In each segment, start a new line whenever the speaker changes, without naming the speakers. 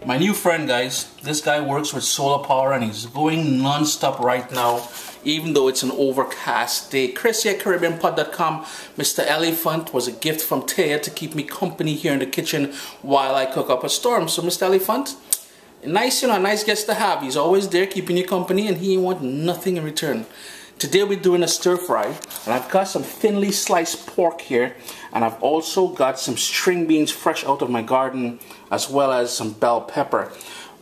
My new friend, guys, this guy works with solar power and he's going non-stop right now, even though it's an overcast day. Chris here at CaribbeanPot.com. Mr. Elephant was a gift from Taya to keep me company here in the kitchen while I cook up a storm. So Mr. Elephant, nice, a nice guest to have. He's always there keeping you company and he wants nothing in return. Today we're doing a stir fry, and I've got some thinly sliced pork here, and I've also got some string beans fresh out of my garden, as well as some bell pepper.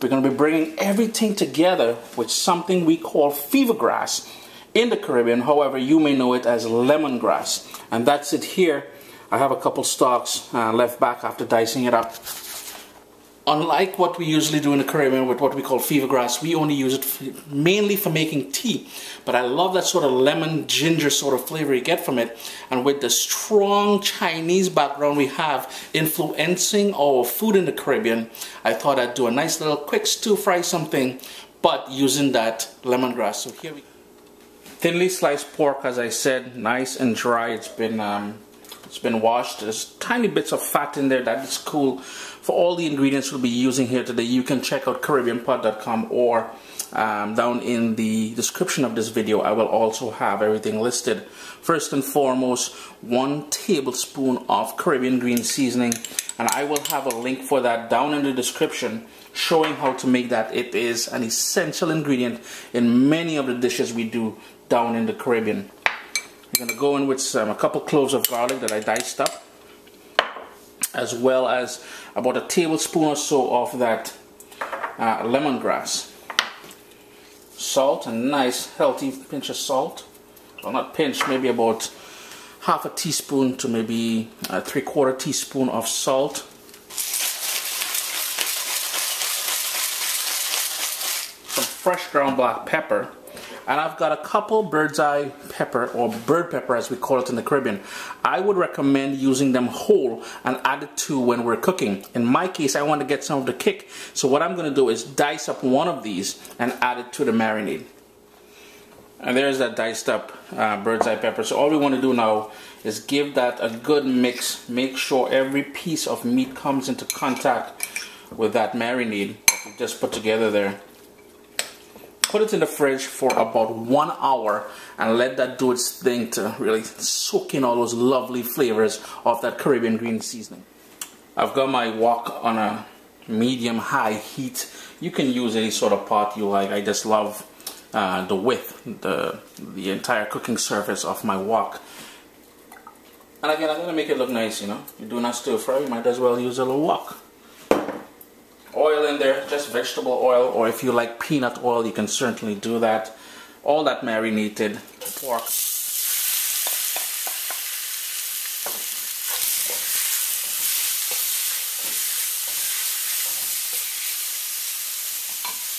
We're going to be bringing everything together with something we call fever grass in the Caribbean. However, you may know it as lemongrass, and that's it here. I have a couple stalks left back after dicing it up. Unlike what we usually do in the Caribbean with what we call fever grass, we only use it mainly for making tea. But I love that sort of lemon ginger sort of flavor you get from it. And with the strong Chinese background we have influencing our food in the Caribbean, I thought I'd do a nice little quick stir fry something, but using that lemongrass. So here we go. Thinly sliced pork, as I said, nice and dry. It's been washed. There's tiny bits of fat in there. That is cool. For all the ingredients we'll be using here today, you can check out CaribbeanPot.com, or down in the description of this video I will also have everything listed. First and foremost, 1 tablespoon of Caribbean green seasoning, and I will have a link for that down in the description showing how to make that. It is an essential ingredient in many of the dishes we do down in the Caribbean. I'm going to go in with a couple cloves of garlic that I diced up, as well as about a tablespoon or so of that lemongrass. Salt, a nice healthy pinch of salt. Well, not pinch, maybe about half a teaspoon to maybe a 3/4 teaspoon of salt. Some fresh ground black pepper. And I've got a couple bird's eye pepper, or bird pepper as we call it in the Caribbean. I would recommend using them whole and add it to when we're cooking. In my case, I want to get some of the kick. So what I'm going to do is dice up one of these and add it to the marinade. And there's that diced up bird's eye pepper. So all we want to do now is give that a good mix. Make sure every piece of meat comes into contact with that marinade that we just put together there. Put it in the fridge for about 1 hour and let that do its thing to really soak in all those lovely flavors of that Caribbean green seasoning. I've got my wok on a medium-high heat. You can use any sort of pot you like. I just love the width, the entire cooking surface of my wok. And again, I'm going to make it look nice, You're doing a stir fry, you might as well use a little wok. Oil in there, just vegetable oil, or if you like peanut oil, you can certainly do that. All that marinated pork.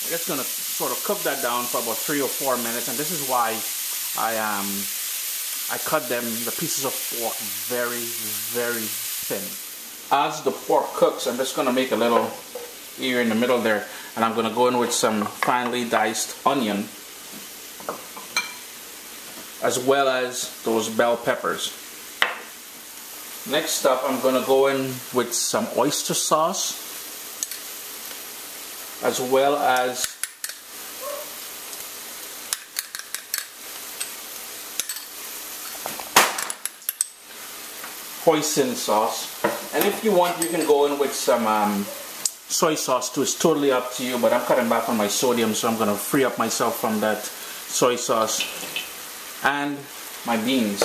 I'm just going to sort of cook that down for about 3 or 4 minutes, and this is why I cut the pieces of pork very, very thin. As the pork cooks, I'm just going to make a little here in the middle there, and I'm going to go in with some finely diced onion, as well as those bell peppers. Next up, I'm going to go in with some oyster sauce, as well as Hoisin sauce. And if you want, you can go in with some soy sauce too. It's totally up to you, but I'm cutting back on my sodium, so I'm going to free up myself from that soy sauce. And my beans.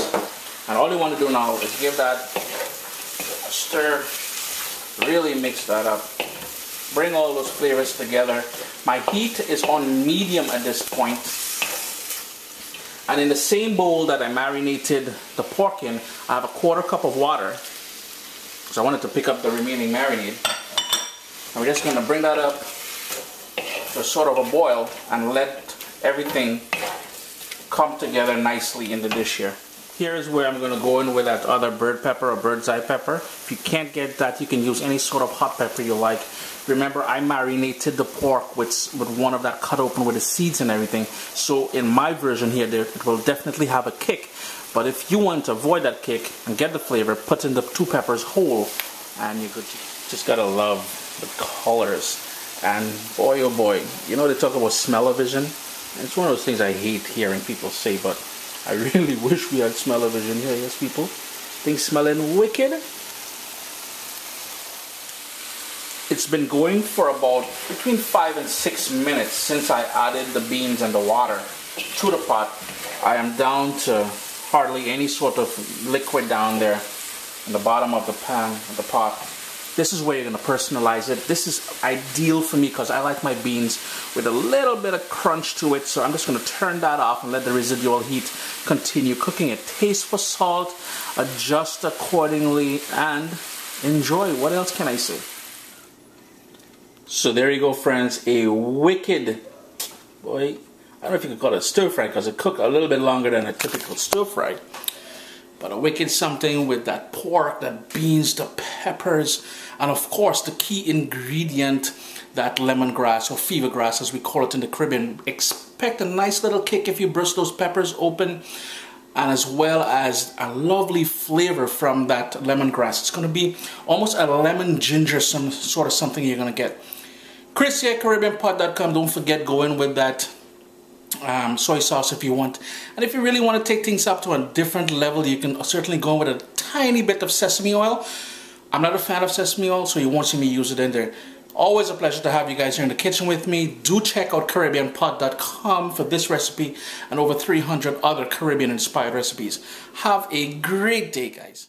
And all you want to do now is give that a stir, really mix that up, bring all those flavors together. My heat is on medium at this point, and in the same bowl that I marinated the pork in, I have a 1/4 cup of water, because I wanted to pick up the remaining marinade. And we're just going to bring that up to sort of a boil and let everything come together nicely in the dish here. Here is where I'm going to go in with that other bird pepper or bird's eye pepper. If you can't get that, you can use any sort of hot pepper you like. Remember, I marinated the pork with one of that cut open with the seeds and everything. So in my version here, it will definitely have a kick. But if you want to avoid that kick and get the flavor, put in the 2 peppers whole, and you're good. Just gotta love the colors And boy, oh boy, you know they talk about smell-o-vision? It's one of those things I hate hearing people say, but I really wish we had smell-o-vision here, yes people? Things smelling wicked. It's been going for about between 5 and 6 minutes since I added the beans and the water to the pot. I am down to hardly any sort of liquid down there in the bottom of the pan, of the pot. This is where you're going to personalize it. This is ideal for me because I like my beans with a little bit of crunch to it. So I'm just going to turn that off and let the residual heat continue cooking it. Taste for salt, adjust accordingly, and enjoy. What else can I say? So there you go, friends. A wicked, boy, I don't know if you could call it a stir fry because it cooked a little bit longer than a typical stir fry. But a wicked something with that pork, that beans, the peppers, and of course the key ingredient, that lemongrass or fever grass as we call it in the Caribbean. Expect a nice little kick if you burst those peppers open, and as well as a lovely flavor from that lemongrass. It's going to be almost a lemon ginger, some sort of something you're going to get. Chris here, CaribbeanPot.com. Don't forget, go in with that soy sauce if you want. And if you really want to take things up to a different level, you can certainly go with a tiny bit of sesame oil. I'm not a fan of sesame oil, so you won't see me use it in there. Always a pleasure to have you guys here in the kitchen with me. Do check out CaribbeanPot.com for this recipe and over 300 other Caribbean inspired recipes. Have a great day, guys.